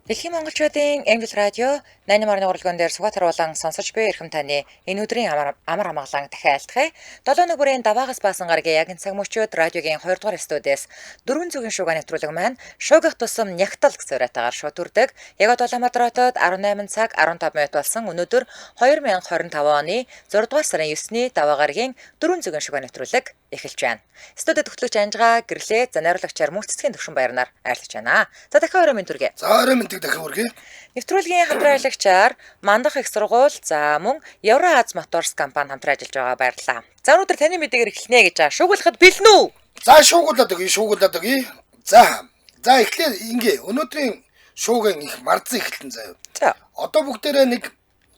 Дэлхийн монголчуудын Англи радио 88.1 урлагийн дээр Сүхбаатар болон сонсож буй эрхэм таны энэ өдрийн амар амгалан дахин айлтгая. 7 өнөө бүрийн даваагаас баасан гарагийн яг энэ цаг мөчид радиогийн 2 дугаар студиэс дөрвөн зүгийн шууган нэвтрүүлэг маань шуугих тусам нягтал гэсэн уриатаагаар шуудурдаг. Яг одоо Улаанбаатар хотод 18 цаг 15 минут болсон өнөөдөр 2025 оны 6 дугаар сарын 9-ний даваа гарагийн дөрвөн зүгийн шууган нэвтрүүлэг эхэлж байна. Студид хөтлөгч Анжгаа гэрлээ за найруулагчаар мөнцгийн төвшин баярнаар айлтгаж байна. За дахин орой минь түргээ. За орой минь дахин хүргэе. Нэвтрүүлгийн хамтран аялагчаар Мандах их сургууль за мөн Евроаз Моторс компани хамтран ажиллаж байгаа баярлалаа. За өнөөдөр таны мэдээгээр эхэлнэ гэж шуугуулахад бэлэн үү? За шуугуулаад өгье. За эхлээ ингээ өнөөдрийн шууган их марзан эхэлтэн заяа. За. Одоо бүгдээрээ нэг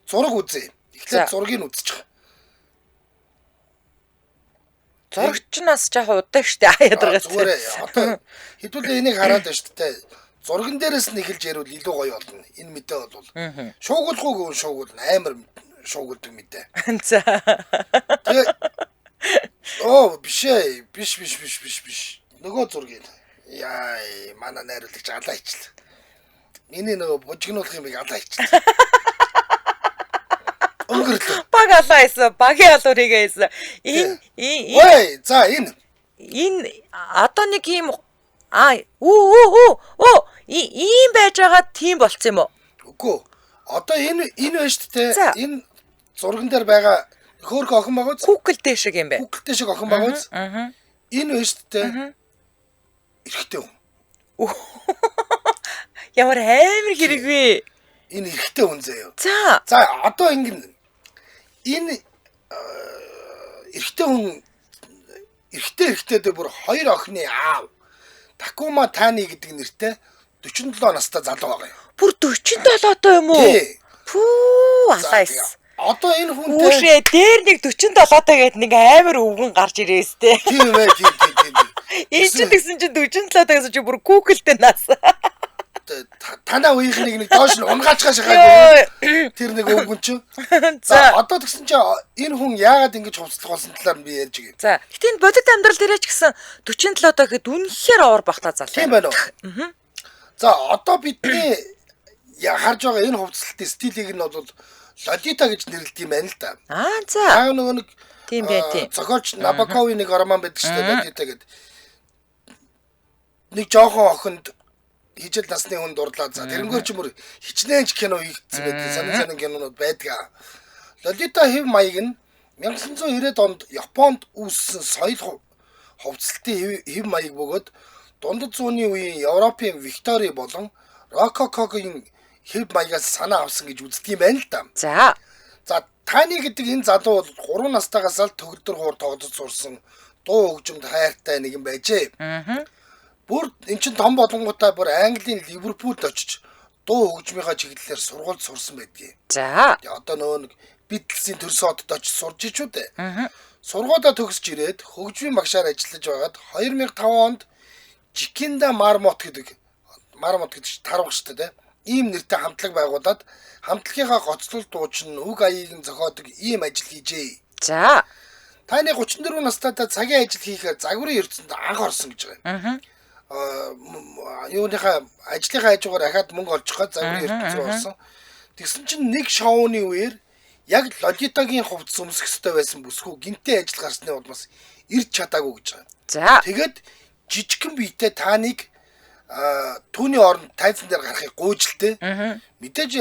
зураг үзье. Эхлээд зургийг үзчих. Зурагч нас жоохон удаан штэ ядаргаас. Зүгээр одоо хэдүүлээ энийг хараад байна штэ. Зурган дээрээс нь эхэлж ярил илүү гоё болно. Энэ мэдээ бол. Шуугуулахгүй шуугуул амар шуугуулдаг мэдээ. За. Тэгээ биш. Нөгөө зургийг. Яа, манай найруулагч алаа ичлээ. Миний нөгөө бужигнуулах юм алаа ичлээ. Өнгөрлөө. Баг алаа исэн, багийн алуур хийгээсэн. Энэ одоо нэг юм ийм байж байгаа тийм болцсон юм уу? Үгүй. Одоо энэ байна шүү дээ. Энэ зурган дээр байгаа хөөрхөн охин байгаа үз. Google-тэй шиг юм бэ. Google-тэй шиг охин байгаа үз. Энэ байна шүү дээ. Эрэгтэй хүн. Ямар амар хэрэг вэ? Энэ эрэгтэй хүн заяа. За одоо ингэ энэ эрэгтэй бүр хоёр охины аав Такума Тани гэдэг нэртэй 47 настай залуу байгаа юм. Бүр 47 тоо юм уу? Пүү алайс. Одоо энэ хүн Үүшээ дээр нэг 47 тоо гэдэг нэг амар өвгөн гарч ирээс тээ. Тийм. Энэ ч гэсэн чи 47 тоо гэсэн чи бүр Google-тэй нас. Танаа үеийнхнийг нэг доош нь унгаачгаа шахаагүй. Тэр нэг өвгөн чинь. За одоо тэгсэн чи энэ хүн яагаад ингэж хувцлах болсон талаар би ярьж байгаа юм. За гэтийн бодит амьдрал дээрээ ч гэсэн 47 тоо гэхэд үнэхээр уур багтаа залуу. Тийм байна уу? За одоо бидний харж байгаа энэ хувцлалтын стилийг нь бол Лолита гэж нэрлэдэг юм байна л да. За. Нөгөө нэг тийм бай. Зохиолч Набоковын нэг роман байдаг шүү дээ Лолита гэдэг. Нэг жоохон охинд хижил насны хүн дурлаа. За тэрнгээр ч мөр хичнээн ч кино хийгдсэн байдаг. Сонин кинонууд байдаг. Лолита хэв маяг нь 1990-ад онд Японд үүссэн соёл хувцлалтын хэв маяг бөгөөд дундад зууны үеийн Европын Виктори болон Рококогийн хэв маягаас санаа авсан гэж үздэг юм байна л да. За Тани гэдэг энэ залуу бол 3 настайгаас л төгөлдөр хуур тоглож сурсан дуу хөгжимд хайртай нэг юм байжээ. Бүр эн чин том болонгуудаа бүр Английн Ливерпулд очиж дуу хөгжмийнхаа чиглэлээр сургууль сурсан байдгийг. За. Одоо нөгөө нэг Битлсийн төрсөн хотод очиж сурж ичүү дээ. Сургуулаа төгсөж ирээд хөгжмийн багшаар ажиллаж байгаад 2005 онд Жикинда Мармот гэдэг тарвах шүү дээ. Ийм нэртэй хамтлаг байгуулад хамтлагийнхаа гоцлол дуучин үг аяыг нь зохиодог ийм ажил хийжээ. За. Таны 34 настайдаа цагийн ажил хийхээр загварын ертөнд анх орсон гэж байгаа юм. Юуныхаа ажлынхаа хажуугаар ахаад мөнгө олж хаад загварын ертөнд рүү орсон. Тэгсэн чинь нэг шоуны үеэр яг Лолитагийн хувцс өмсөх ёстой байсан бүсгүй гинтээ ажил гарсны улмаас ирж чадаагүй гэж байгаа. За. Тэгээд жижигхэн биетэй Таныг түүний оронд тайзан дээр гарахыг гуйжлээ. Мэдээж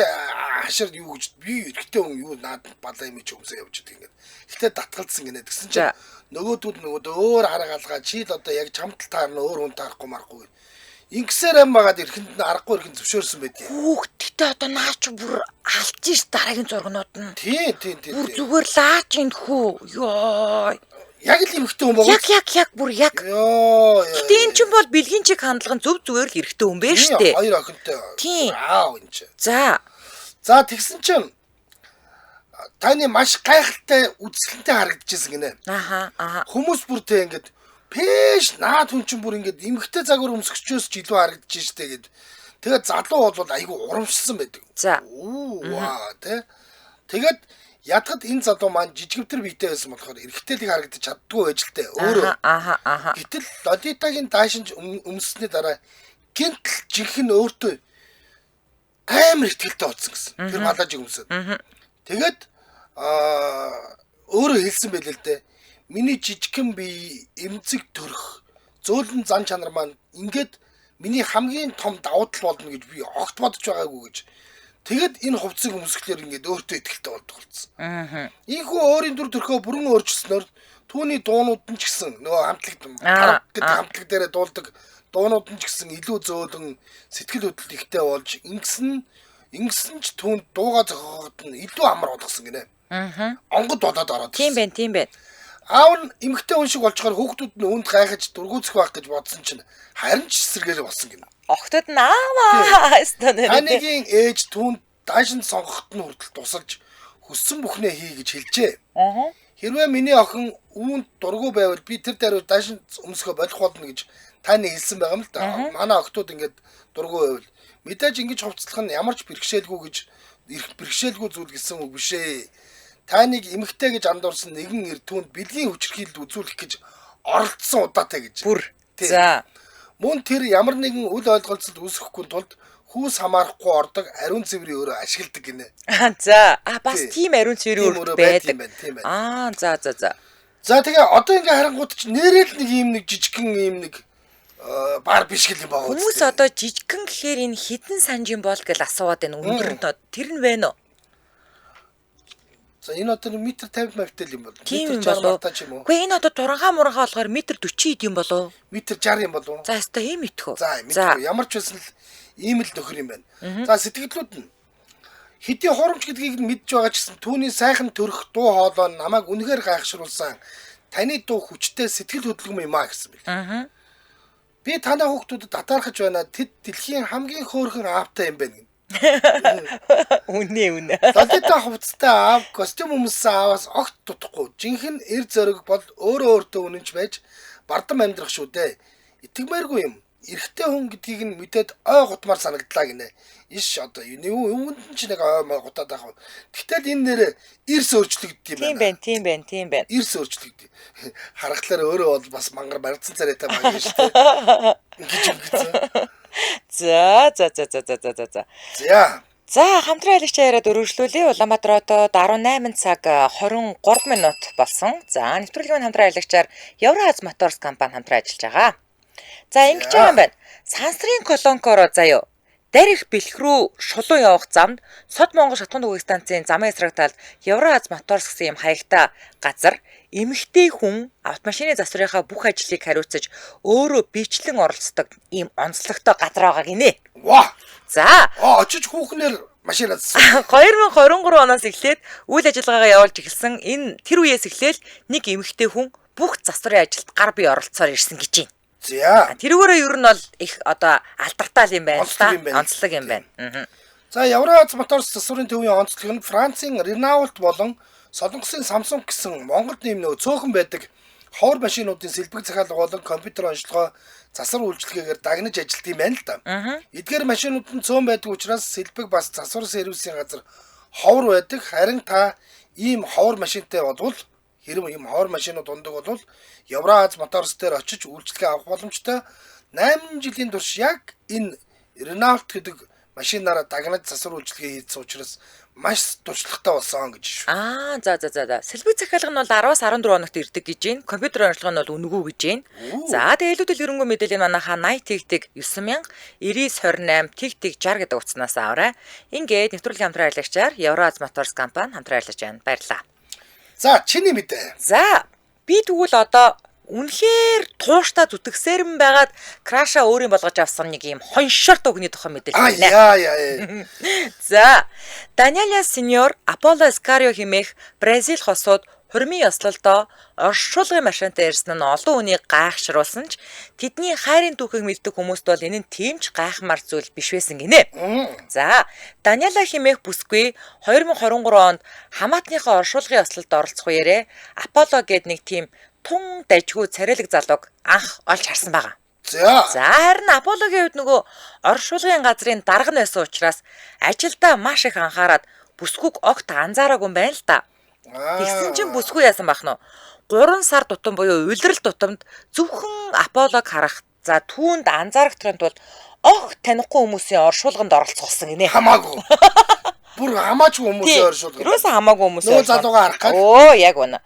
хашаад юу гэж би эрэгтэй хүн юу наад балаа юм чи өмсөө явж байгаа ингээд. Гэтэ татгалцсан гинэ. Тэгсэн чинь нөгөөдүүд өөр хараагаалгаа чи л одоо яг чамтал таарна өөр хүн таарахгүй марахгүй. Ингэсээр юм байгаад эрхэнд нь аргагүй эрхэнд зөвшөөрсөн байдгийг. Хүүхдтэй одоо наач бүр алж ш дараагийн зургнууд нь. Тийм. Бүр зүгээр лаач энэ хүү. Йоо. Яг л эмхтэй хүн байгаа. Яг бүр яг. Йоо. Гэтэ энэ ч бол бэлгийн чиг хандлага зөв зүгээр л эрэгтэй хүн бэ штэ. Хоёр охинтой. Тийм. Энэ ч. За тэгсэн чинь Таны маш гайхалтай үзэсгэлэнтэй харагдчихсэн гинэ. Хүмүүс бүр тэ ингээд пэш наад хүн чинь бүр ингээд эмхтэй загвар өмсгчөөс ч илүү харагдчих штэ гэд. Тэгээд залуу бол айгүй урамшсан байдаг. За. Тэгээд ядгад энэ залуу маань жижигвтер биетэй байсан болохоор эрэгтэйлийг харагдаж чаддгүй байж л тээ. Өөрөө. Гэтэл Лолитагийн даашинж өмссөний дараа гинтл жинхэнэ өөртөө амар ихтгэлтэй болсон гэсэн. Тэр малаажиг өмсөд. Тэгээд өөрөө хэлсэн байлээ л дээ. Миний жижигхэн бие эмзэг төрөх зөөлөн зан чанар маань ингээд миний хамгийн том давуу тал болно гэж би огт бодож байгаагүй гэж. Тэгэд энэ хувцсыг өмсгөхлөөр ингээд өөртөө ихтгэлтэй болчихсон. Ийхүү өөрийн дүр төрхөө бүрэн өөрчилснөөр түүний дуунууд нь ч гэсэн нөгөө хамтлаг гэдэг хамтлаг дээрээ дуулдаг дуунууд нь ч гэсэн илүү зөөлөн сэтгэл хөдлөл ихтэй болж ингэсэн ч түүнд дууга зохиогод нь илүү амар болгосон гинэ. Онгод болоод ороод. Тийм байна. Аав нь эмэгтэй хүн шиг болчоор хүүхдүүд нь үүнд гайхаж дургуутсах байх гэж бодсон чинь харин ч эсэргээр болсон гинэ. Охтод нь ааваа стонэр. Таныгийн ээж түүнд даашин сонгоход нь хүртэл тусалж хүссэн бүхнээ хий гэж хэлжээ. Хэрвээ миний охин үүнд дургу байвал би тэр даруй даашин өмсгөө болох болно гэж таны хэлсэн байгаа юм л да. Манай охтууд ингээд дургу байвал мэдээж ингэж хувцлах нь ямар ч бэрхшээлгүй гэж бэрхшээлгүй зүйл гэсэн үг биш ээ. Таныг эмэгтэй гэж андуурсан нэгэн эр түүнд бэлгийн хүчирхийлэл үзүүлэх гэж оролдсон удаатай гэж. Бүр. За. Мөн тэр ямар нэгэн үл ойлголцолд үүсэхгүй тулд хүүс хамаарахгүй ордог ариун цэврийн өөрөө ашигладаг гинэ. За. Бас тийм ариун цэврийн өөр байдаг. Тийм байна. За. За тэгээ одоо ингээ харангууд ч нэрэл нэг ийм нэг жижигхэн ийм нэг бар биш гэл юм байгаа. Хүмүүс одоо жижигхэн гэхээр энэ хідэн санжин бол гэж асууад байна. Өндөр нь тэр нь вэ нөө? За энэ одоо метр 50 мавтай юм бол. Метр 60 мавтай ч юм уу. Гэхдээ энэ одоо дурангаа мурангаа болохоор метр 40 юм болов. Метр 60 юм болов. За өстой ийм итгэв. За ямар ч байсан л ийм л нөхөр юм байна. За сэтгэлдлүүд нь хэдийн хоромч гэдгийг нь мэдж байгаа ч гэсэн түүний сайхан төрх дуу хоолой намайг үнэхээр гайхшруулсан. Таны дуу хүчтэй сэтгэл хөдлөм юм а гэсэн бэл. Би танай хүүхдүүдэд татаархаж байна. Тэд дэлхийн хамгийн хөөрхөн аавтай юм байна. Үнэ. Лолита хувцастай аав костюм өмссөн ааваас огт дутхгүй. Жинхэнэ эр зориг бол өөртөө үнэнч байж бардам амьдрах шүү дээ. Итгэмээргүй юм. Эрэгтэй хүн гэдгийг нь мэдээд ой гутмаар санагдлаа гинэ. Иш одоо юунд ч нэг ой гутаад байх. Гэтэл энэ нэр эрс өөрчлөгддөг юм байна. Тийм байна. Эрс өөрчлөгддөг. Харахаар өөрөө бол бас мангар барьцсан царайтай баг юм шүү дээ. Ингэж үгцэн. За. За хамтран айлгчаа яриад өргөжлүүлээ. Улаанбаатар хотод 18 цаг 23 минут болсон. За нэвтрүүлгийн хамтран айлгчаар Евроаз Моторс компани хамтран ажиллаж байгаа. За ингэж байгаа юм байна. Сансрын колонкоро заяо. Дарих бэлэг рүү шулуун явах замд Сод Монгол шатхуун түгээх станцын замын эсрэг талд Евроаз Моторс гэсэн юм хаягтай газар эмэгтэй хүн автомашины засварынхаа бүх ажлыг хариуцаж өөрөө бичлэн оролцдог ийм онцлогтой газар байгаа гинэ. Ваа. За. Очиж хүүхнэр машинаас 2023 оноос эхлээд үйл ажиллагаагаа явуулж эхэлсэн. Энэ тэр үеэс эхлээл нэг эмэгтэй хүн бүх засварын ажилд гар бие оролцоор ирсэн гэж байна. За. Тэрүүгээрээ ер нь бол их одоо алдартай юм байна та. Онцлог юм байна. За Евроаз Моторс засварын төвийн онцлог нь Францын Renault болон Солонгосын Samsung гэсэн Монголд нэмнөө цөөхөн байдаг ховор машинуудын сэлбэг захиалга болон компьютер онцлогоо засвар үйлчилгээгээр дагнаж ажилтдаг юм байна л да. Эдгээр машинууд нь цөөн байдаг учраас сэлбэг бас засвар сервисийн газар ховор байдаг. Харин та ийм ховор машинтай бодвол хэрэг ийм ховор машинууд ундаг бол Евроаз Моторс дээр очиж үйлчилгээ авах боломжтой. 8 жилийн турш яг энэ Renault гэдэг машинаараа дагнаж засвар үйлчилгээ хийсэн учраас маш туршлагатай болсон гэж шүү. За. Сэлбэг захиалга нь бол 10-аас 14 хоногт ирдэг гэж байна. Компьютер онцлог нь бол үнэгүй гэж байна. За тэгээ илүүдэл хөрөнгө мэдээлэл манайхаа 80 тэгтэг 9000 9928 тэгтэг 60 гэдэг утаснаас аваарай. Ингээд нэвтрүүлгийн хамтран аялагчаар Евроаз Моторс компани хамтран аярлаж байна. Баярлалаа. За чиний мэдээ. За би тэгвэл одоо үнэхээр тууштай зүтгэсээр юм байгаад краша өөрийн болгож авсан нэг юм хоншорт өгний тухай мэдээлэл байна. За Даниэла Сеньор Аполло Эскарио хэмээх Бразил хосууд хурмын ёслолдоо оршуулгын машинтай ирсэн нь олон хүнийг гайхшруулсан ч тэдний хайрын түүхийг мэддэг хүмүүст бол энэ нь тимч гайхмар зүйл биш байсан гинэ. За Даниэла хэмээх бүсгүй 2023 онд хамаатныхаа оршуулгын ёслолд оролцох үеэрээ Аполло гээд нэг тийм тун дажгүй царайлаг залууг анх олж харсан байгаа. За харин Аполлогийн хувьд нөгөө оршуулгын газрын дарга нь байсан учраас ажилдаа маш их анхаарад бүсгүйг огт анзаараагүй юм байна л да. Тэгсэн чинь бүсгүй яасан бах нь 3 сар тутам буюу улирал тутамд зөвхөн Аполлог харах За түүнд анзаарахын тулд танихгүй хүмүүсийн оршуулганд оролцуулсан гинэ. Хамаагүй. Бүр хамаач хүмүүсийн оршуулганд. Юусэн хамаагүй хүмүүсийн. Нөө залуугаа харах гал. Оо, яг үнэ.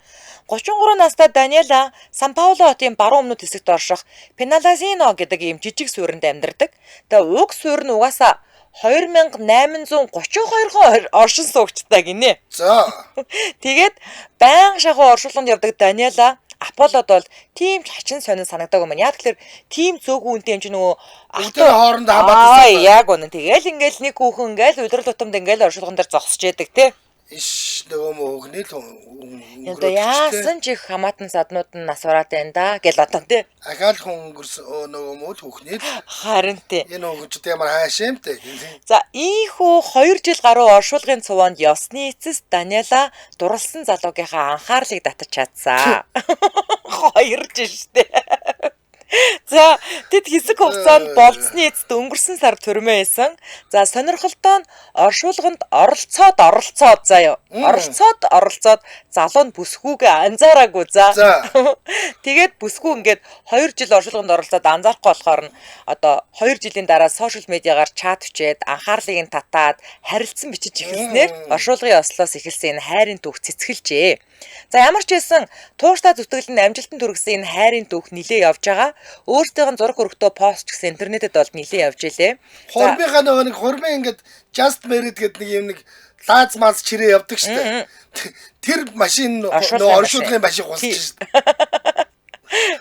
33 настай Даниэла Сан Пауло хотын баруун өмнөд хэсэгт орших Пеналазино гэдэг ийм жижиг суурьнд амьдардаг. Тэгээ уг суурь нь угаасаа 2832 оршин суугчтай гинэ. За. Тэгээд байнга шахуу оршуулганд явдаг Даниэла Аполлод бол тийм ч хачин сонин санагдаг юм. Яг тэгэхээр тийм цөөхөн үнтэй юм чи нөгөө Бүгдээ хоорондоо хамаатсан. яг үнэ. Тэгээл ингээл нэг хүүхэн ингээл өдрөл тутамд ингээл оршуулган дээр зогсож яадаг те. Иш нөгөө мөөгний л Одоо яасан ч их хамаатан саднууд нь нас бараад байна да гэл одоо те. Ахаал хүн өнгөрсөн нөгөө мөөл хүүхний л Харин те. энэ хөгжид ямар хаашаамтай. За ийхүү 2 жил гаруй оршуулгын цуванд явсны эцэс Даниэла дурлсан залуугийнхаа анхаарлыг татаж чадсан. 2 жил штэ. За тэд хэсэг хугацаанд болцсны эцэст өнгөрсөн сар төрмөөсөн. За сонирхолтой нь оршуулганд оролцоод заяа. Оролцоод залуу нь бүсгүйгээ анзаараагүй за. Тэгээд бүсгүй ингээд 2 жил оршуулганд оролцоод анзаарахгүй болохоор нь одоо 2 жилийн дараа сошиал медиагаар чат бичээд анхаарлыг нь татаад харилцан бичиж эхэлснээр оршуулгын ослоос эхэлсэн энэ хайрын түүх цэцгэлжээ. За ямар ч байсан тууштай зүтгэлэнд амжилтанд хүргэсэн энэ хайрын түүх нилээ явж байгаа. Өөртөөх нь зураг өргөтөө пост гэсэн интернетэд бол нилээ явж илээ. Хурмынхаа нөгөө нэг хурмын ингээд just married гэдэг нэг юм нэг лааз маз чирээ явдаг штэ. Тэр машин нөгөө оршуулгын машин хусч штэ.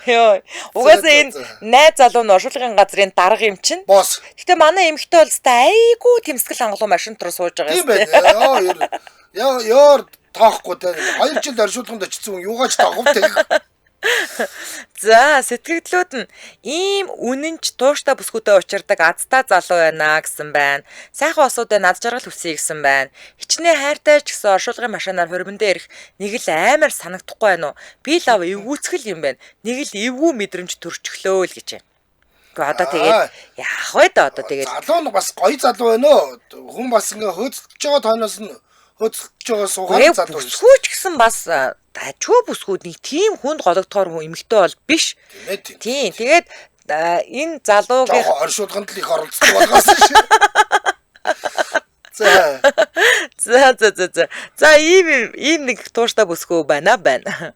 Йоо. Угаасаа энэ найз залуу нь оршуулгын газрын дарга юм чинь. Босс. Гэтэ манай эмэгтэй бол та айгүй тэмсгэл хангалуун машин руу сууж байгаа юм байна. Ёо тоохгүй те 2 жил оршуулганд очсон хүн юугаач тоохов те. За сэтгэгдлүүд нь ийм үнэнч тууштай бүсгүйтэй учирдаг азтай залуу байна гэсэн байна. Сайхан осуудаа над жаргал хүсье гэсэн байна. Хичнээн хайртай ч гэсэн оршуулгын машинаар хөрмөндөө ирэх нэг л амар санагдахгүй байна уу? Би л ав эвгүүцгэл юм байна. Нэг л эвгүй мэдрэмж төрчихлөө л гэж байна. Гэхдээ одоо тэгээд яах вэ да одоо тэгээд залуу нь бас гоё залуу байна оо. Хүн бас ингээ хөөцөж байгаа тооноос нь хөөцөж байгаа суугаад залуу. Бүсгүйч гэсэн бас дажгүй бүсгүүд нэг тийм хүнд гологдохоор хүн эмэгтэй бол биш. Тийм. Тэгээд энэ залуугийн оршуулганд л их оролцдог болгосон шүү. За ийм нэг тууштай бүсгүй байна.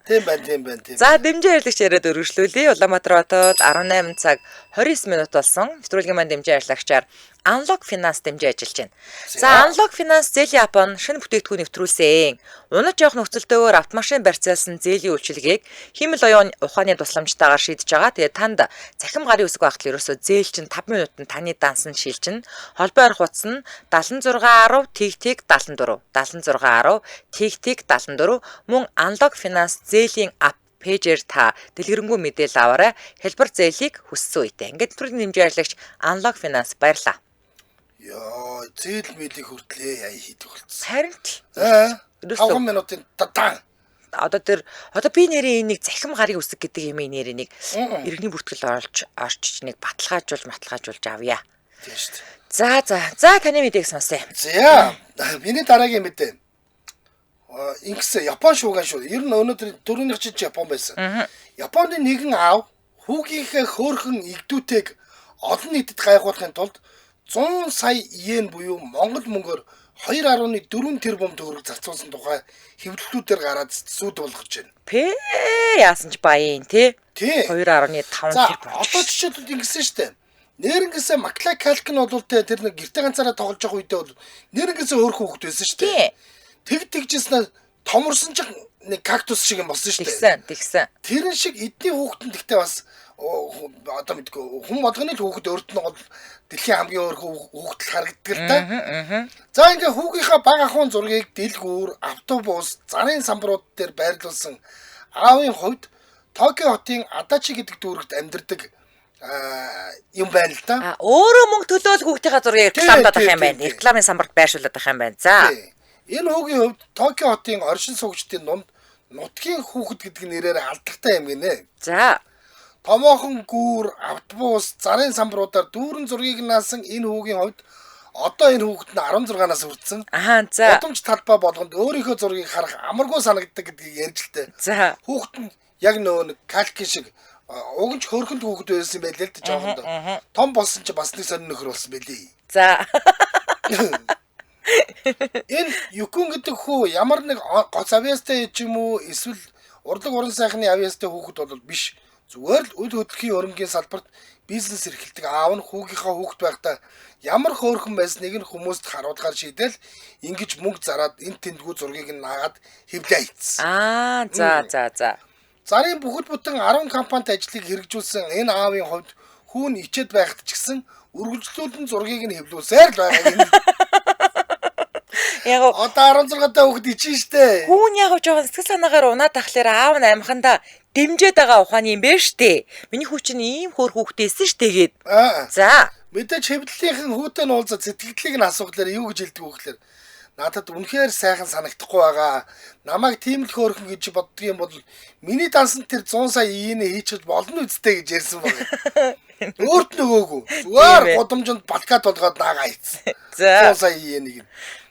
Тийм байна. За дэмжээ ярилцагч яриад өргөжлүүлье. Улаанбаатар хотод 18 цаг 29 минут болсон. Нэвтрүүлгийн маань дэмжээ ярилцагчаар Unlock Finance дэмжиж ажиллаж байна. За Unlock Finance зээлийн апп нь шинэ бүтээгдэхүүн нэвтрүүлсэн. Унаж явах нөхцөлтэйгээр автомашин барьцаалсан зээлийн үйлчилгээг химэл оюун ухааны тусламжтайгаар шийдэж байгаа. Тэгээд танд цахим гарын үсэг багтал ерөөсөө зээл чинь 5 минутанд таны данс нь шилжин. Холбоо арих утас нь 7610 ТТ 74 7610 ТТ 74 мөн Unlock Finance зээлийн апп пэйжээр та дэлгэрэнгүй мэдээлэл аваарай. Хэлбэр зээлийг хүссэн үедээ. Ингээд түрүүний дэмжээ ярилцагч Unlock Finance баярлаа. Яа, зээл мэлийг хүртлээ яа хийдэг болцсон. Харин ч 5 минутын дадан. Одоо би нэрээ нэг захим гарын үсэг гэдэг юм нэрээ нэг иргэний бүртгэл орч нэг баталгаажуулж авъя. Тийм шүү дээ. За таны мэдээг сонсъё. За миний дараагийн мэдээ. Инкс Япон шууган шүү. Ер нь өнөөдөр дөрөвнийх чинь Япон байсан. Японы нэгэн аав хүүгийнхээ хөөрхөн игдүүтэйг олон нийтэд гайхуулахын тулд 100 сая йен буюу Монгол мөнгөөр 2.4 тэрбум төгрөг зарцуулсан тухай хэвлэлүүдээр гараад зүүд болгож байна. Яасан ч баян тий. 2.5 тэрбум. За одоо жишээлбэл ингэсэн штэ. Нэрнгэсээ Маклай Калкин бол тэр нэг гэрте ганцаараа тоглож байгаа үедээ бол нэрнгэсээ өөр хүүхэд байсан штэ. Тэгжсэн томорсон ч нэг кактус шиг юм болсон штэ. Тэгсэн. Тэрэн шиг эдний хүүхэдэн тэгтээ бас одоо мэдгүй хүн болгоны л хүүхэд өөрт нь бол дэлхийн хамгийн өөр хүүхэд харагддаг л да. За ингээ хүүгийнхаа бага ахуйн зургийг дэлгүүр, автобус, зарын самбарууд дээр байрлуулсан аавын хувьд Токио хотын Адачи гэдэг дүүрэгт амьдардаг юм байна л да. Өөрөө мөнгө төлөөл хүүхдийнхаа зургийг рекламадах юм байна. Рекламын самбарт байршуулдаг юм байна. За. Энэ хүүгийн хувьд Токио хотын оршин суугчдын дунд нутгийн хүүхэд гэдэг нэрээр алдартай юм гинэ. За. Томоохон гүүр, автобус, зарын самбаруудаар дүүрэн зургийг наасан энэ хүүгийн хувьд одоо энэ хүүхэд нь 16-наас хүрсэн. За. Удамж талбай болгонд өөрийнхөө зургийг харах амаргүй санагддаг гэдгийг ярьж л дээ. За. Хүүхэд нь яг нөгөө нэг калкин шиг Уг нь ч хөөрхөнд хүүхэд байсан юм байлээ л дээ жоохонд. Том болсон ч бас нэг сонир нөхөр болсон байлээ. За. Энэ Юкун гэдэг хүү ямар нэг гоц авьяастай ч юм уу эсвэл урлаг уран сайхны авьяастай хүүхэд бол биш. Зүгээр л үл хөдлөхийн өрнгийн салбарт бизнес эрхэлдэг аав нь хүүгийнхаа хүүхэд байхдаа ямар хөөрхөн байсныг нь хүмүүст харуулахаар шийдэл ингэж мөнгө зараад энэ тэндгүү зургийг нь наагаад хэвлээ хийцэн. За. Зарын бүхэл бүтэн 10 компанид ажлыг хэрэгжүүлсэн энэ аавын хувьд хүүн ичээд байхад ч гэсэн үргэлжлүүлэн зургийг нь хэвлүүлсээр л байгаа юм. Яг Одоо 16 даа хүүхэд ичэн штэ. хүүн яг жоохон сэтгэл санаагаар унаад тахлаар аав нь амханда дэмжээд байгаа ухааны юм байна штэ. Миний хүү чинь ийм хөөр хүүхдээсэн штэ гээд. За. Мэдээж хэвлэлийнхэн хүүтэй нуулзаад сэтгэлдлийг нь асуухлаар юу гэж хэлдэг вэ гэхээр надад үнэхээр сайхан санагдахгүй байгаа. Намайг тийм л хөөрхөн гэж боддгийн бол миний дансанд тэр 100 сая ийнэ хийчих болно үсттэй гэж ярьсан байна. Өөрт нөгөөгүй. Зүгээр гудамжинд балкад болгоод наагаа хийцэн. 100 сая ийнэг нь.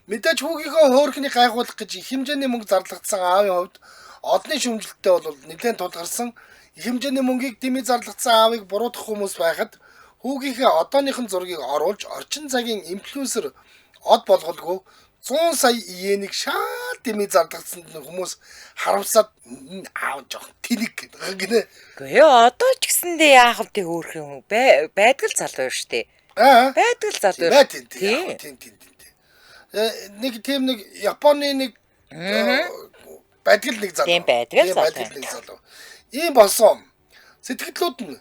Мэдээж хүүгийнхөө хөөрхний гайхуулах гэж их хэмжээний мөнгө зарлагдсан аавын хувьд одны шүмжлэлтэй бол нэлээд тулгарсан. Их хэмжээний мөнгийг дэмий зарлагдсан аавыг буруутгах хүмүүс байхад хүүгийнхээ одооныхон зургийг оруулж орчин цагийн инфлюенсер од болголгүй 100 сая иенийг шал дэмий зарлагдсан хүмүүс харамсаад аав жоох тэнэг гинэ. Гэхдээ одоо ч гэсэндээ яах вэ хөөрх юм байдаг л залуу шүү дээ. Байдаг л залуу. Тийм. Нэг тийм нэг Японы нэг байдаг л нэг залуу. Тийм байдаг залуу. Ийм болсон. Сэтгэлдлүүд нь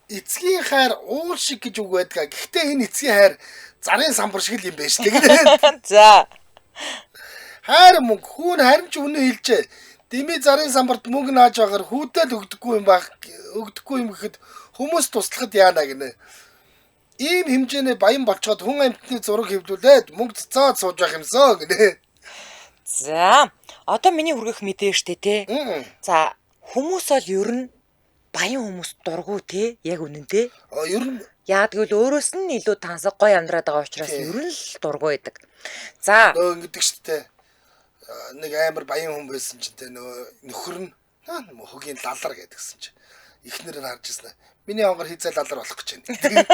эцгийн хайр уул шиг гэж үг байдгаа. Гэхдээ энэ эцгийн хайр зарын самбар шиг л юм байна шүү дээ. За. Хайр мөнгө хүүн харин ч үнэ хэлжээ. Дими зарын самбарт мөнгө нааж байгаа хүүтэй л өгдөггүй юм гэхэд хүмүүс туслахад яана гинэ. Ийм хэмжээний баян болчоод хүн амьтны зураг хэвлүүлээд мөнгө цацаад сууж байх юмсоо гинэ. За. Одоо миний хүргэх мэдээ штэ тий. За, хүмүүс бол ер нь баян хүмүүс дургу тий. Яг үнэндээ. Ер нь яа тэгвэл өөрөөс нь илүү тансаг гоё амьдраад байгаа учраас ер нь л дургу байдаг. За. Ингэдэг штэ. Нэг амар баян хүн байсан чинь тэ нөхөр нь хөгийн лалар гэдгсэн чинь ихнэр нь харж ирсэн. Миний онгор хизээ лалар болох гэж байна.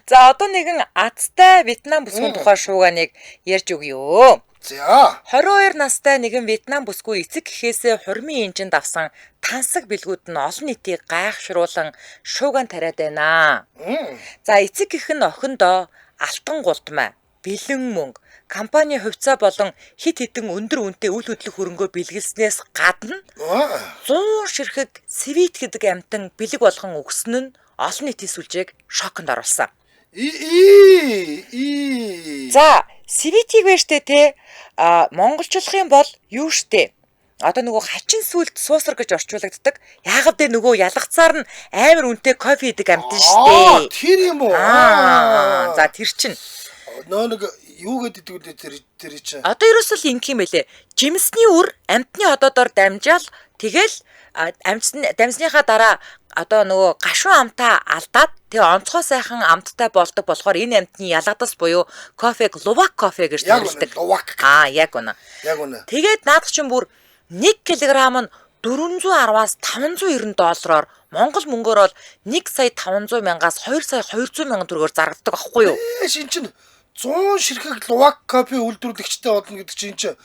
За одоо нэгэн азтай Вьетнам бүсгүйн тухай шууганыг ярьж өгье. За. 22 настай нэгэн Вьетнам бүсгүй эцэг гэхээсээ хурмын энжинд авсан тансаг бэлгүүд нь олон нийтийг гайхшруулан шууган тариад байна. За эцэг гэх нь охиндоо алтан гултмай, бэлэн мөнгө, компани хувьцаа болон хит хитэн өндөр үнэтэй үйл хөдлөх хөрөнгөө бэлгэлснээс гадна 100 ширхэг свит гэдэг амтан бэлэг болгон өгсөн нь олон нийтийн сүлжээг шоконд оруулсан. За, свитийг байна штэ те. Монголчлох юм бол юу штэ? Одоо нөгөө хачин сүлд суусар гэж орчуулагддаг. Яагаад вэ нөгөө ялгацаар нь амар үнэтэй кофе идэг амтан штэ. Тэр юм уу? За, тэр чинь нэг юу гэдэг тэр чинь. Одоо ерөөсөө л ингэх юм байлээ. Жимсний үр амтны одоодоор дамжаал тэгэл дамжсныхаа дараа одоо нөгөө гашуун амтаа алдаад тэгээ онцгой сайхан амттай болдог болохоор энэ амтны ялгадас буюу кофег лувак кофе гэж нэрлэдэг. Яг үнэ. Тэгээд наадах чинь бүр 1 кг нь 410-аас 590 $-оор Монгол мөнгөөр бол 1,500,000-аас 2,200,000 төгрөгөөр зарагддаг аахгүй юу? Шин чин 100 ширхэг лувак кофе үйлдвэрлэгчтэй болно гэдэг чинь чинь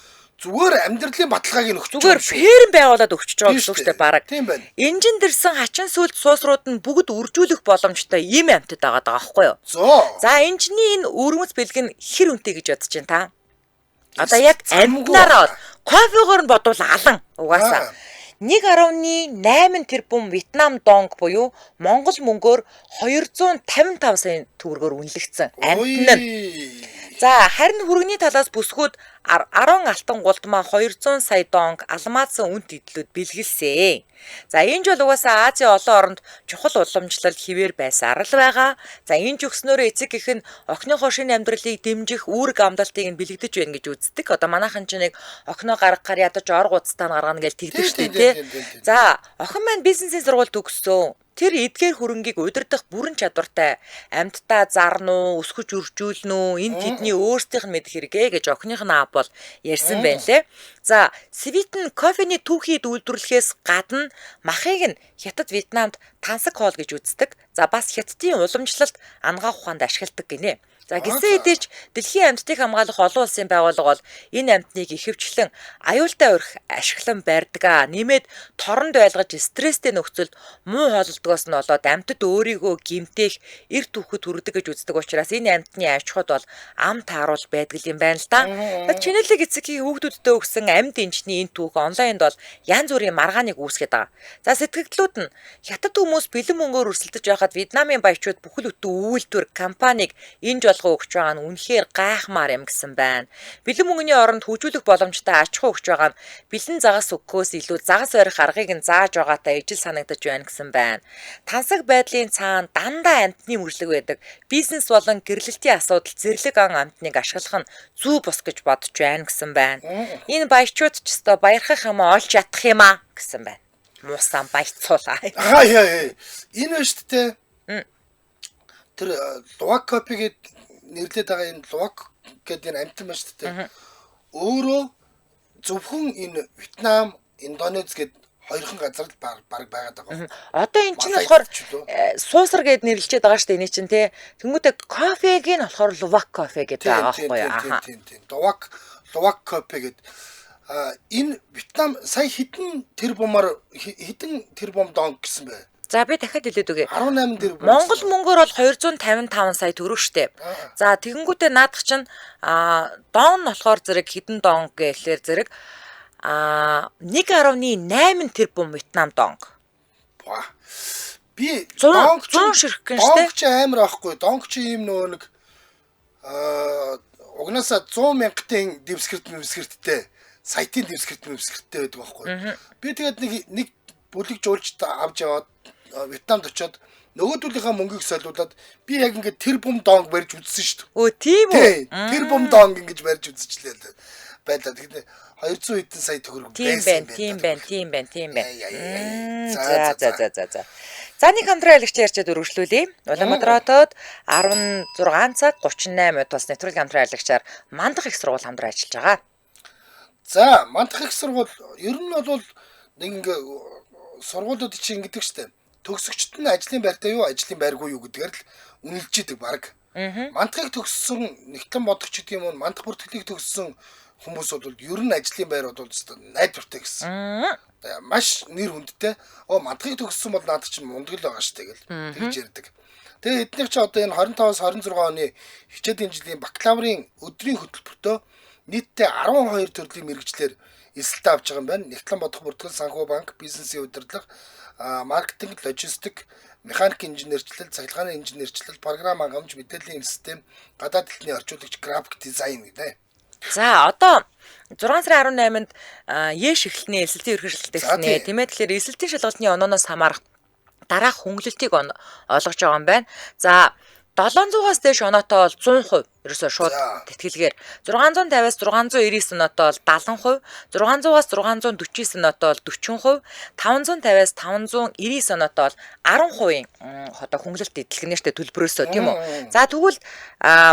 зүгээр амьдралын баталгааг нөхч зүгээр ферм байгуулад өгч байгаа гэсэн үг шүү дээ бараг. Тийм байна. Энжин дэрсэн хачин сүлд суусрууд нь бүгд үржүүлэх боломжтой ийм амтд байгаа аахгүй юу? За энжний энэ өрмөц бэлэг нь хэр үнэтэй гэж бодож байна та? Одоо яг амтнараа кофегоор нь бодвол алан угаасаа 1.8 тэрбум Вьетнам донг буюу Монгол мөнгөөр 255 сая төгрөгөөр үнэлэгдсэн амтн нь. За харин хүргэний талаас бүсгүүд 10 алтан гултмаа 200 сая донг алмаадсан үнэт идлүүд бэлгэлсэн. За энэ жол угаасаа Азийн олон оронд чухал уламжлал хിവэр байсаар л байгаа. За энэ ч өгснөөрөө эцэг гэх нь охиныхоо шинэ амьдралыг дэмжих үүрэг амлалтыг нь бэлэгдэж байна гэж үздэг. Одоо манайхан ч нэг охиноо гаргахаар ядаж ор гуцтаа гаргана гэж тэгдэг шүү дээ. За охин маань бизнесийн сургууль төгссөн. Тэр эдгээр хөрөнгийг удирдах бүрэн чадвартай амьтдаа зарна уу, өсгөж үржүүлнэ үү, энэ тэдний өөрсдийнх нь мэдэх хэрэгэ гэж охиных нь аав бол ярьсан байна лээ. За, Свитэн кофений түүхийг үйлдвэрлэхээс гадна махыг нь Хятад Вьетнамд тансаг хоол гэж үздэг. За, бас Хятадын уламжлалт ангаах ухаанд ашигладаг гинэ. За гисэн хэдийч дэлхийн амьтдыг хамгаалах олон улсын байгууллага бол энэ амьтныг ихэвчлэн аюултай өрх ашиглан барьдаг. Нэмээд торонд байлгаж стресстэй нөхцөлд муу хооллолтгоос нь болоод амьтад өөрийгөө гэмтэх, эрт үхэхэд хүрдэг гэж үздэг учраас энэ амьтны аж ахуйд бол ам тааруул байдаг юм байна л да. Чинэлэг эцгийн хүүхдүүдтэй өгсөн амьд энчний энэ түүх онлайнд бол янз бүрийн маргааныг үүсгээд байгаа. За сэтгэгдлүүд нь Хятад хүмүүс бэлэн мөнгөөр өрсөлдөж байхад Вьетнамын баячууд бүхэл бүтэн үйлдвэр компанийг энэ өгч байгаа нь үнэхээр гайхмаар юм гэсэн байна. Бэлэн мөнгөний оронд хөгжүүлэх боломжтой аж ахуй өгч байгаа нь бэлэн загас өгөхөөс илүү загас барих аргыг нь зааж байгаатай ижил санагдаж байна гэсэн байна. Тансаг байдлын цаана дандаа амьтны мөрлөг байдаг. Бизнес болон гэрлэлтийн асуудал зэрлэг ан амьтныг ашиглах нь зөв бус гэж бодож байна гэсэн байна. Энэ баячууд ч өстой баярхах юм олж чадах юм аа гэсэн байна. Муусан баяцуулаа. Энэ нь шүү дээ. Тэр Luwak Coffee гэдэг нэрлээд байгаа энэ Luwak гэдэг энэ амьтан байна шүү дээ. Өөрөө зөвхөн энэ Вьетнам, Индонез гэдэг хоёрхан газар л баг байгаад байгаа. Одоо энэ чинь болохоор суусар гэд нэрлэлчээд байгаа шүү дээ. Эний чинь тий. Тэнгүүтээ кофег нь болохоор Luwak Coffee гэдэг байгаа байхгүй юу? Luwak Coffee гэдэг энэ Вьетнам сая хэдэн тэрбум донг гэсэн бэ? За би дахиад хэлээд үгүй. 18 тэрбум. Монгол мөнгөөр бол 255 сая төгрөг штэ. За тэгэнгүүтээ наадах чинь дон нь болохоор зэрэг хэдэн дон гэхлээр зэрэг 1.8 тэрбум Вьетнам донг. Би донг ширхэх гэн штэ. Донг чи амар аахгүй. Донг чи ийм нөгөө нэг угнасаа 100 мянгатын дэвсгэрттэй сайтын дэвсгэрттэй байдаг байхгүй. Би тэгээд нэг бүлэг жуулж авч яваад Вьетнамд очиод нөгөөдүүлийнхаа мөнгийг солиулаад би яг ингээд тэрбум донг барьж үзсэн шүү дээ. Өө тийм үү? Тэрбум донг ингэж барьж үзчихлээ байлаа. Тэгэхээр 200 хэдэн сая төгрөг байсан юм. Тийм байна. За. За нэг хамтран айлгч ярьчаад үргэлжлүүлье. Улаанбаатар хотод 16 цаг 38 минут бас нэвтрүүлгийн хамтран айлгчаар Мандах их сургууль хамтран ажиллаж байгаа. За, Мандах их сургууль ер нь бол нэг ингээ сургуулиуд чинь ингэдэг штэ. Төгсөгчд нь ажлын байртай юу, ажлын байргүй юу гэдгээр л үнэлж идэг баг. Мандахыг төгссөн нэгтлэн бодогч гэдэг юм уу, мандах бүртгэлийг төгссөн хүмүүс бол ер нь ажлын байр бол найдвартай гэсэн. Маш нэр хүндтэй. Мандахыг төгссөн бол наад чинь мундаг л байгаа штэ гэл тэгж ярьдаг. Тэгээ эднийх чи одоо энэ 25-аас 26 оны хичээлийн жилийн бакалаврын өдрийн хөтөлбөртөө нийтдээ 12 төрлийн мэргэжлэр эсэлтэ авч байгаа юм байна. Нэгтлэн бодох бүртгэл, санхүү банк, бизнесийн удирдлага, маркетинг, логистик, механик инженерчлэл, цахилгааны инженерчлэл, програм хангамж, мэдээллийн систем, гадаад хэлний орчуулагч, график дизайн гэдэг. За одоо 6 сарын 18-нд Яш эхлэлний эсэлтийн ерхий шалгалт эхэлнэ. Тийм ээ тэгэхээр эсэлтийн шалгалтын онооноос хамаарах дараах хөнгөлөлтийг олгож байгаа юм байна. За 700-аас дээш оноотой бол 100% ерөөсөө шууд тэтгэлгээр 650-аас 699 оноотой бол 70%, 600-аас 649 оноотой бол 40%, 550-аас 599 оноотой бол 10%-ийн одоо хөнгөлөлт эдлэгнэштэй төлбөрөөсөө тийм үү. За тэгвэл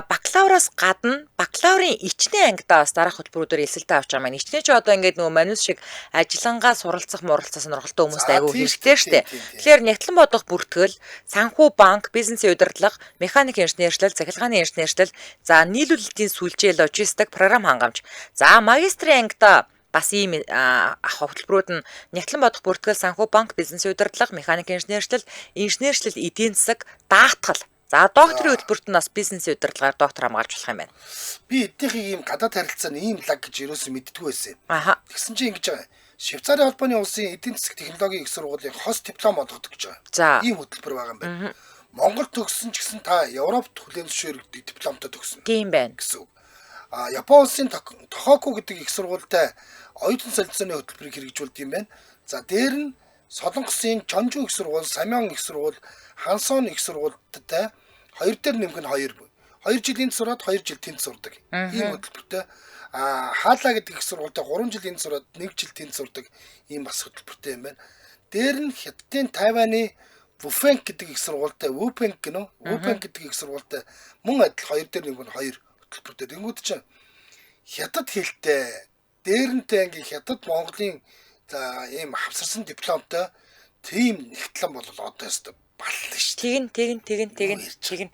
бакалавраас гадна бакалаврын ичнээ ангидаа бас дараах хөтөлбөрүүдээр эсэлтэ авч байгаа маань. Ичнээ ч одоо ингээд нөгөө манус шиг ажиллангаа суралцах сонирхолтой хүмүүст аягүй хэрэгтэй штэ. Тэгэхээр нэгтлэн бодох бүртгэл, санхүү банк, бизнесийн удирдлага, механик инженерчлэл, цахилгааны инженерчлэл, за нийлүүлэлтийн сүлжээ, логистик, програм хангамж. За магистрийн ангидаа бас ийм хөтөлбөрүүд нь нэгтлэн бодох бүртгэл, санхүү банк, бизнесийн удирдлага, механик инженерчлэл, эдийн засаг, даатгал. За докторийн хөтөлбөрт нь бас бизнесийн удирдлагаар доктор хамгаалж болох юм байна. Би эднийхийг ийм гадаад харилцааны ийм лаг гэж ерөөсөө мэддэггүй байсан. Тэгсэн чинь ингэж байгаа. Швейцарын холбооны улсын эдийн засаг технологийн их сургуулийн хос диплом олгодог гэж байгаа. Ийм хөтөлбөр байгаа юм байна. Монгол төгссөн ч гэсэн та Европт хүлээн зөвшөөрөгдөг дипломтой төгснө. Тийм байна гэсэн үг. Япон улсын Тохоку гэдэг их сургуультай оюутан солилцооны хөтөлбөрийг хэрэгжүүлдэг юм байна. За дээр нь Солонгосын Чонжу их сургууль, Самьон их сургууль, Хансон их сургуультай 2 дээр нэмэх нь 2 жилийн сураад 2 жил тэнд сурдаг. Ийм хөтөлбөртэй Хаалаа гэдэг их сургуультай 3 жилийн сураад 1 жил тэнд сурдаг ийм бас хөтөлбөртэй юм байна. Дээр нь Хятадын Тайваны Wupenk гэдэг их сургуультай, Wupenk гэнэ үү? Wupenk гэдэг их сургуультай мөн адил 2 дээр 1 2 хөтөлбөртэй. Тэнгүүд чинь хятад хэлтэй дээрэнтэй ингээ хятад Монголын за ийм хавсарсан дипломтой тийм нэгтлэн бол одоо өстө баллаа шүү дээ. Тэгин.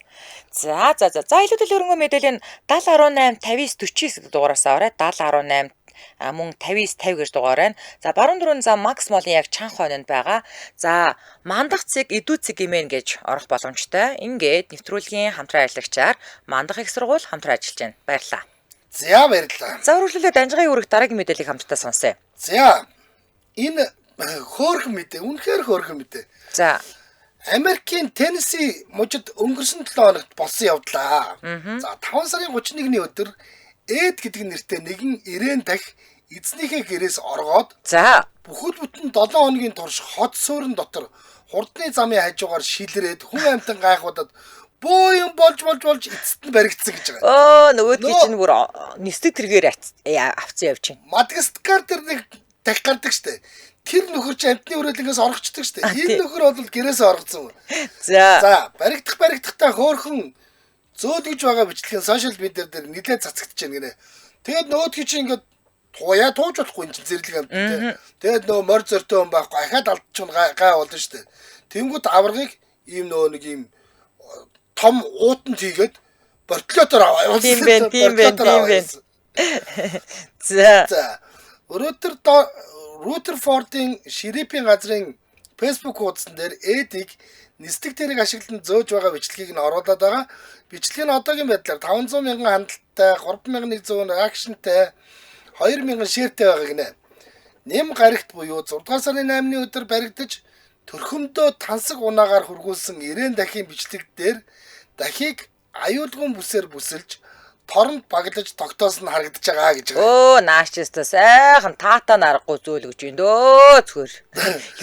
За илүүдэл хөрөнгө мэдээллийн 7018 59 49 дугаараас аваарай. 7018 мөн 5950 гэж дугаар байна. За баруун дөрөв за Макс Молын яг чанх хойнонд байгаа. За мандах цэг идүү цэг гэмээр гэж орох боломжтой. Ингээд нэвтрүүлгийн хамтран ажиллагчаар мандах их сургууль хамтран ажиллаж байна. Баярлалаа. За баярлалаа. За үргэлжлүүлээд Данжигын үүрэг дараагийн мэдээллийг хамтдаа сонсъё. За энэ хөөрхөн мэдээ, үнэхээр хөөрхөн мэдээ. За Америкийн Теннесси мужид өнгөрсөн 7 хоногт болсон явдлаа. За 5 сарын 31-ний өдөр Эд гэдэг нэртэй нэгэн ирээн дахь эзнийхээ гэрээс оргоод за бүхэл бүтэн 7 хоногийн турш хот суурин дотор хурдны замын хажуугаар шилрээд хүн амьтан гайхуудад бөө юм болж эцэст нь баригдсан гэж байгаа. Нөгөөдгий чинь бүр нисдэг тэргээр авцсан явж байна. Мадагаскар дээр нэг дахь гардаг штэ. Тэр нөхөр чи амтны хүрээлэнгээс орохчдаг штэ. Энэ нөхөр бол гэрээс оргоцсон. За баригдахтаа хөөхөн зөөлгөж байгаа бичлэгийн сошиал медиа дээр нэлээд цацагдж байна гинэ. Тэгээд нөгөөдгий чи ингээд тууж болохгүй юм чи зэрлэг амт те. Тэгээд нөгөө морь зөртөө юм байхгүй ахаад алдчих гай болно штэ. Тэнгүүд аваргыг ийм нөгөө нэг ийм том уутан тийгээд бортлоотоор аваа. Тийм байна. За Rutherford-ийн Шерифийн газрын Facebook хуудсан дээр Эдийг нисдэг тэрэг ашиглан зөөж байгаа бичлэгийг нь оруулаад байгаа. Бичлэг нь одоогийн байдлаар 500 мянган хандлттай, 3100 реакшнтай, 2000 шеэртэй байгаа гинэ. Нэм гарагт буюу 6 сарын 8-ны өдөр баригдаж төрхөмдөө тансаг унаагаар хургуулсан 90 дахин бичлэг дээр дахийг аюулгүйн бүсээр бүсэлж торонд баглаж тогтоосон харагдаж байгаа гэж байгаа. Наачста сайхан таатаа нарахгүй зөөлгөж байна дөө зүгээр.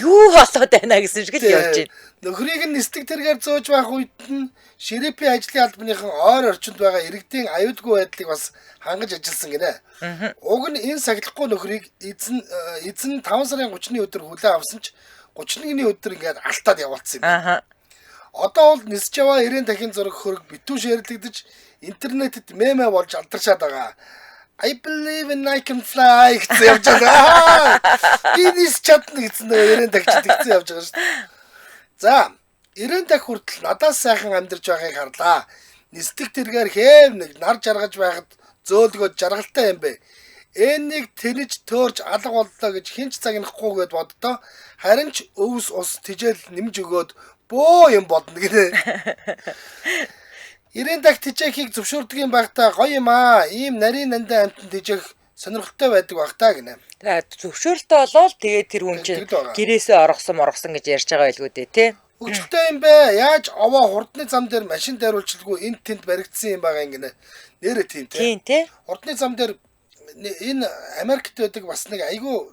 Юу болоод байна гэсэн шиг л явж байна. Нөхрийг нь нисдэг тэргээр зөөж байх үед нь Шерифийн ажлын албаныхан ойр орчинд байгаа иргэдийн аюулгүй байдлыг бас хангаж ажилласан гинэ. Уг нь энэ сахилахгүй нөхрийг эзэн 5 сарын 30-ны өдөр хүлээн авсан ч 31-ний өдөр ингээд алтаад явуулсан юм. Одоо бол нисж яваа 90 дахин зураг хөрөг битүү шеэрлэгдэж интернетэд мемэ болж алдаршаад байгаа. I believe in I can fly гэсэн явж байгаа. Гинис чадна гэсэн нөө 90 дахиж тэгсэн явж байгаа шүү дээ. За 90 дахь хүртэл надаас сайхан амьдарч байгааг харлаа. Нисдэг тэргээр хээв нэг нар жаргаж байхад зөөлгөөд жаргалтай юм бэ. Энийг тэнэж төөрж алга боллоо гэж хинч цагнахгүй гэд боддоо. Харин ч өвс ус тижэл нэмж өгөөд бөө юм бодно гинэ. 90 дахь тижээхийг зөвшөөрдөг юм байхдаа гоё юм аа. Ийм нарийн нандаа амтан тижээх сонирхолтой байдаг баг та гинэ. Зөвшөөрөлтөй болоод тэгээд тэр хүн чинь гэрээсээ оргосон гэж ярьж байгаа байлгүй дээ тий. Хөгжилтэй юм бэ. Яаж овоо хурдны зам дээр машин дайруулчилгүй энд тэнд баригдсан юм байгаа юм гинэ. Нэрэ тийм тий. Тийм тий. Хурдны зам дээр энэ Америкт байдаг бас нэг айгүй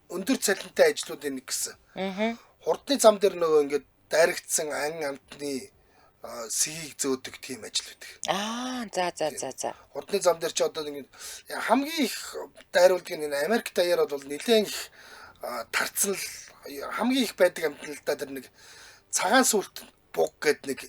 өндөр цалинтай ажлуудын нэг гэсэн. Хурдны зам дээр нөгөө ингээд дайрагдсан ан амтны сгийг зөөдөг тийм ажил байдаг. За. Хурдны зам дээр ч одоо ингэ хамгийн их дайруулдаг нь Америк даяар бол нэлээд их тарцсан хамгийн их байдаг амтналдаа тэр нэг цагаан сүлт буг гэдэг нэг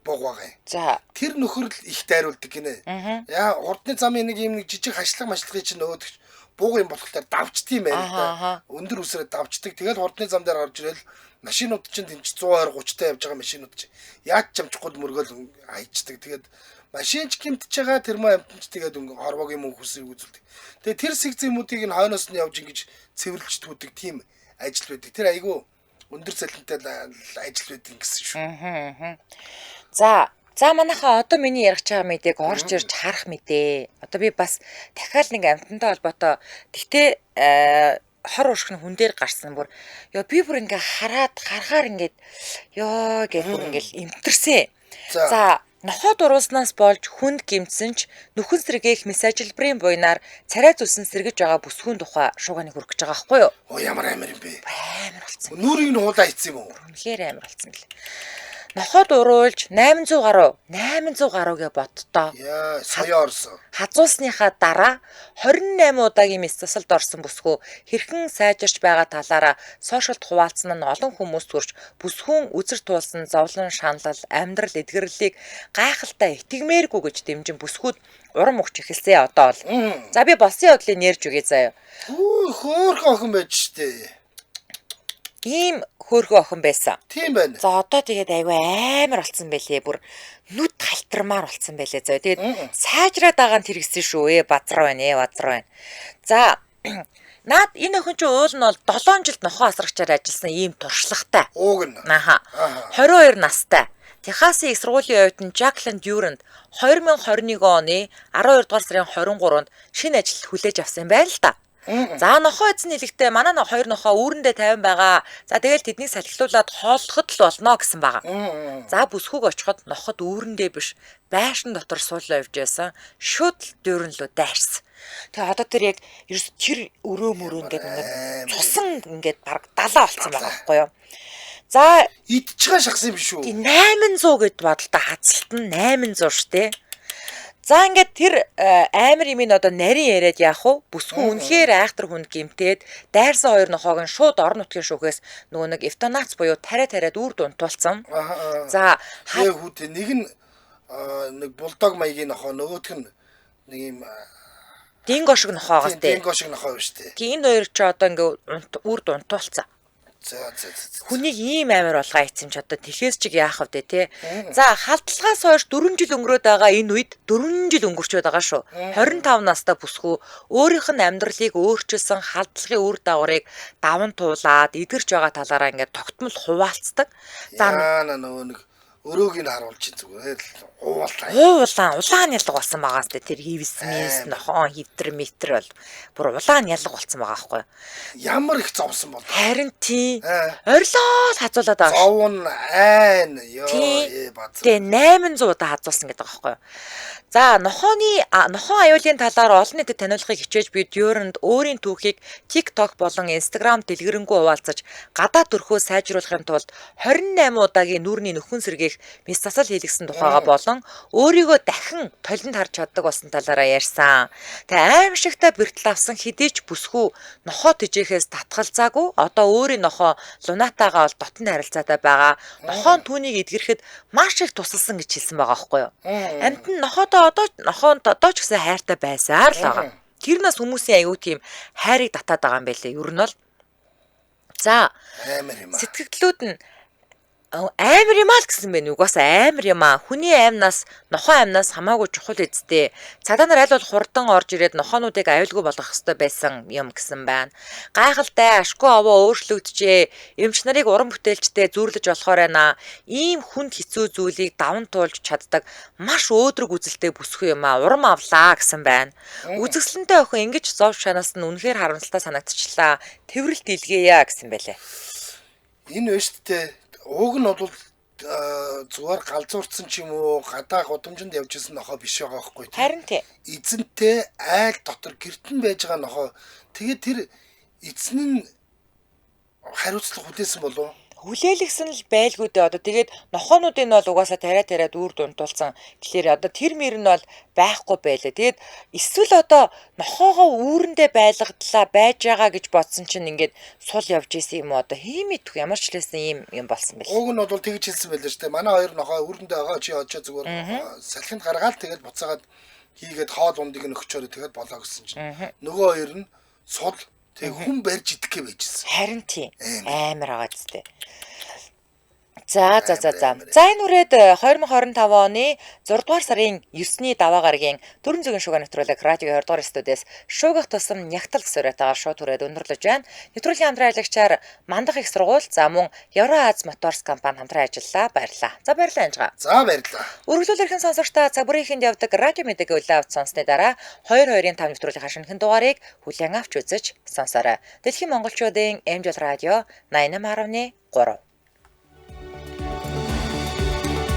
буг байгаа юм. За. Тэр нөхөр л их дайруулдаг гинэ. Яа хурдны замын нэг юм нэг жижиг хашлаг машлахыг чинь өөдөг бууг юм болохоор давчт юм байна. Өндөр үсрээ давчдаг. Тэгэл хурдны зам дээр орж ирэл машинууд чинь тэнч 120 30-тай явж байгаа машинууд чинь яаж ч амжихгүй мөргөөл хайчдаг. Тэгээд машинч гимтж байгаа тэрмээ амтч тэгээд хорвогийн мөн хүсийг үзүүлдэг. Тэгээд тэр сэгзэмүүдийг нь хойноос нь явж ингэж цэвэрлж түүдэг тийм ажил байдаг. Тэр айгүй өндөр цалинтай ажил байдаг гэсэн шүү. За манайхаа одоо миний ярих чагаа мэдээг орж ирж харах мэдээ. Одоо би бас дахиад нэг амтантай холбоотой гэхдээ хор уршигны хүн дээр гарсан бүр ёо би бүр ингээ харахаар ингээд ёо гэх бүр ингээл имтэрсэн. За нохоо дуруулснаас болж хүнд гимтсэн ч нүхэн сэргээх мессежлбарын буйнаар царай зүсэн сэргэж байгаа бүсгүүн тухай шууганыг хүргэж байгаа байхгүй юу? Ямар амар юм бэ? Амар болсон. Нүрийг нь хуулаа хийцсэн юм уу? Үнэхээр амар болсон бэл. нохоод уруулж 800 гаруй гэ бодтоо. Яа, соёо орсон. Хазуулсныхаа дараа 28 удаагийн мэс засалд орсон бүсгүй хэрхэн сайжирч байгаа талаараа сошиалд хуваалцсан нь олон хүмүүст хүрч бүсгүйн үзэр туулсан зовлон шаналл амьдрал эдгэрлийг гайхалтай итгэмээргүй гэж дэмжин бүсгүүд урам өгч эхэлсэн одоо бол. За би болсон явдлыг нэрж үгүй заяа. Хөөхөн охин байж штэ. Ийм хөөрхөн охин байсан. Тийм байна. За одоо тэгээд айгүй амар болсон байлээ. Бүр нүд халтармаар болсон байлээ. За тэгээд сайжраад байгаа нь тэргсэн шүү. Базар байна. За наад энэ охин чинь уул нь бол 7 жилд нохоо асрагчаар ажилласан ийм туршлагатай. Ууг нь. Аха. 22 настай. Техасын их сургуулийн оюутан Жаклин Дюранд 2021 оны 12 дугаар сарын 23-нд шинэ ажил хүлээж авсан байна л да. За нохоо эзэн хэлэхдээ манай хоёр нохоо үүрэндээ 50 байгаа. За тэгэл тэднийг салхилуулаад хооллоход л болно гэсэн байгаа. За бүсгүйг очиход ноход үүрэндээ биш байшин дотор суулаа явж байсан. Шууд л дүүрэн лөө дайрсан. Тэгээ одоо тэр яг ерөөс тэр өрөө мөрөө ингээд цусан ингээд баг 70 болсон байгаа байхгүй юу? За идчихээ шахсан юм шүү. 800 гэд бодолтой хацалт нь 800 штэ. За ингээд тэр амар юм ин одоо нарийн яриад яах вэ? Бүсгүй үнэхээр айхтар хүн гимтээд дайрсан хоёр нохоог нь шууд орон нутгийн шүүхээс нөгөө нэг эвтанац буюу тариад үр дунтуулсан. За хүүтэй нэг нь нэг булдог маягийн нохоо нөгөөх нь нэг юм динго шиг нохоогоос дээ. Динго шиг нохоо биш үү? Тийм энэ хоёр ч одоо ингээд үр дунтуулсан. За. Хүнийг ийм амар болгоо ийцэн ч одоо тэхээс чиг яах вэ те. За халдлагаас хойш 4 жил өнгөрөөд байгаа энэ үед 4 жил өнгөрчөөд байгаа шүү. 25 настай бүсгүй өөрийнх нь амьдралыг өөрчилсөн халдлагын үр дагаврыг даван туулаад идэрч байгаа талаараа ингээд тогтмол хуваалцдаг. За нөгөө нэг өрөөг нь харуулж чинь зүгээр л улаан ялга болсон байгаа сте тэр хивс нохоо хивтер метр бол бүр улаан ялга болсон байгаа байхгүй ямар их зовсон бол харин тий орилоо хазуулаад байгаа зовн айн ёо бац тий 800 удаа хазуулсан гэдэг байгаа байхгүй за нохоо аюулын талаар олон нийтэд таниулахыг хичээж би Дюранд өөрийн түүхийг TikTok болон Instagram дэлгэрэнгүй хуваалцаж гадаа төрхөө сайжруулахын тулд 28 удаагийн нүүрний нөхөн сэргээх мис засал хийлгсэн тухайга болон өөрийгөө дахин толинд харж чаддаг болсон талаараа ярьсан. Тэгээ аимшигтай бэртэл авсан хэдийч бүсгүй нохоо тэжээхээс татгалзаагүй одоо өөрийн нохоо Лунатагаа бол дотны харилцаатай байгаа. Нохоо нь түүнийг эдгэрхэд маш их тусалсан гэж хэлсэн байгаа байхгүй юу? Амт нь нохоодоо одоо ч гэсэн хайртай байсаар л байгаа. Тэр нас хүмүүсийн аягүй тийм хайрыг татаад байгаа юм байлээ. Ер нь бол за сэтгэгдлүүд нь амар юм аа л гэсэн байх. Угаасаа амар юм аа. Хүний аймнаас, нохоо аймнаас хамаагүй чухал эзтэй. Цагдаа нар аль бол хурдан орж ирээд нохоонуудыг аюулгүй болгох ёстой байсан юм гэсэн байна. Гайхалтай ашгүй овоо өөрчлөгдөжээ. Эмч нарыг уран бүтээлчтэй зүйрлэж болохоор байна. Ийм хүнд хэцүү зүйлийг даван туулж чаддаг маш өөдрөг үзэлтэй бүсгүй юм аа. Урам авлаа гэсэн байна. Үзэсгэлэнтэй охин ингэж зов шанаас нь үнэхээр харамсалтай санагдчихлаа. Тэврэлт илгээе гэсэн байлээ. Энэ өштэй уг нь бол зүгээр галзуурсан ч юм уу гадаа гудамжинд явж исэн нохоо биш байгаа байхгүй тийм. Харин тий. Эзэнтэй айл дотор гэртэн байж байгаа нохоо. Тэгээд тэр эзэн нь хариуцлага хүлээсэн болов. Хүлээлгсэн л байлгүй дээ одоо тэгээд нохоонуудын бол угаасаа тариад үр дунтуулсан. Тэгэхээр одоо тэр мөр нь бол байхгүй байлаа. Тэгээд эсвэл одоо нохоогоо үүрэндээ байлгадлаа байж байгаа гэж бодсон чинь ингээд сул явж исэн юм уу одоо хиймэдгүй ямар ч лээсэн юм болсон байл. Уг нь бол тэгж хэлсэн байлаа шүү дээ. Манай хоёр нохоо үүрэндээ байгаа чи очоо зүгээр салхинд гаргаад тэгээд буцаагаад хийгээд хоол ундыг нь өгчөөрэй тэгээд болоо гэсэн чинь. Нөгөө хоёр нь сул тэг хүн барьж идэх гэж байжсэн. Харин тийм амар байгаа зү. За энэ үрээд 2025 оны 6 дугаар сарын 9-ний даваа гарагийн дөрөн зүгийн шугам нэвтрүүлэг радио 20 дугаар студиэс шуугах тусам нягтал гэсөөрэтээр шууд түрээд өндөрлөж байна. Нэвтрүүлгийн хамтран аялагчаар Мандах их сургууль за мөн Евроаз Моторс компани хамтран ажиллаа. Баярлалаа. За баярлалаа Анжгаа. За баярлалаа. Үргэлжлүүл эрхэн сонсогчдаа цаг бүрийн ихэнд явдаг радио мэдээгээ үлээ авч сонссны дараа 2-2-ын 5 нэвтрүүлгийн шинэхэн дугаарыг хүлээн авч үзэж сонсоорой. Дэлхийн монголчуудын Эмжил радио 88.3